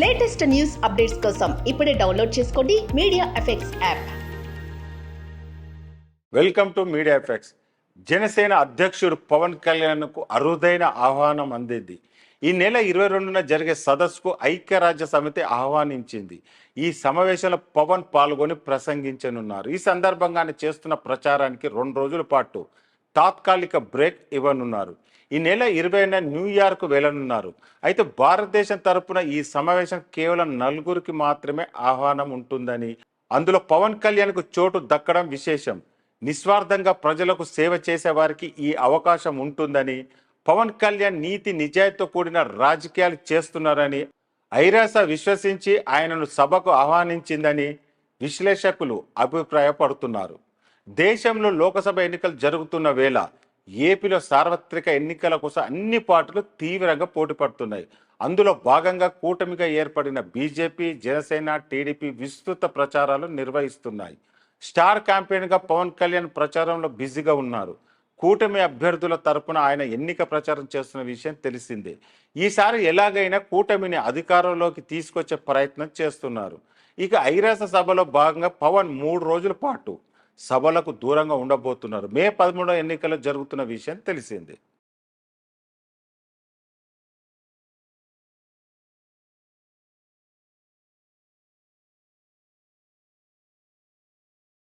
Latest news updates కోసం ఇప్పుడే download చేసుకోండి media effects app. Welcome to media effects. Janasena అధ్యక్షుడు పవన్ కళ్యాణ్కు అరుదైన ఆహ్వానం అందింది. ఈ నెల 22న జరిగే సదస్సుకు ఐక్యరాజ్య సమితి ఆహ్వానించింది. ఈ సమావేశంలో పవన్ పాల్గొని ప్రసంగించనున్నారు. ఈ సందర్భంగానే చేస్తున్న ప్రచారానికి 2 రోజుల పాటు తాత్కాలిక బ్రేక్ ఇవ్వనున్నారు. ఈ నెల 20న న్యూయార్క్ వెళ్లనున్నారు. అయితే భారతదేశం తరపున ఈ సమావేశం కేవలం 4 మాత్రమే ఆహ్వానం ఉంటుందని, అందులో పవన్ కళ్యాణ్కు చోటు దక్కడం విశేషం. నిస్వార్థంగా ప్రజలకు సేవ చేసే వారికి ఈ అవకాశం ఉంటుందని, పవన్ కళ్యాణ్ నీతి నిజాయితీతో కూడిన రాజకీయాలు చేస్తున్నారని ఐరాస విశ్వసించి ఆయనను సభకు ఆహ్వానించిందని విశ్లేషకులు అభిప్రాయపడుతున్నారు. దేశంలో లోకసభ ఎన్నికలు జరుగుతున్న వేళ ఏపీలో సార్వత్రిక ఎన్నికల కోసం అన్ని పార్టీలు తీవ్రంగా పోటీ పడుతున్నాయి. అందులో భాగంగా కూటమిగా ఏర్పడిన బీజేపీ, జనసేన, టీడీపీ విస్తృత ప్రచారాలు నిర్వహిస్తున్నాయి. స్టార్ క్యాంపెయిన్గా పవన్ కళ్యాణ్ ప్రచారంలో బిజీగా ఉన్నారు. కూటమి అభ్యర్థుల తరపున ఆయన ఎన్నిక ప్రచారం చేస్తున్న విషయం తెలిసిందే. ఈసారి ఎలాగైనా కూటమిని అధికారంలోకి తీసుకొచ్చే ప్రయత్నం చేస్తున్నారు. ఇక ఐరాస సభలో భాగంగా పవన్ 3 రోజుల పాటు సభలకు దూరంగా ఉండబోతున్నారు. మే 13 ఎన్నికలు జరుగుతున్న విషయం తెలిసిందే.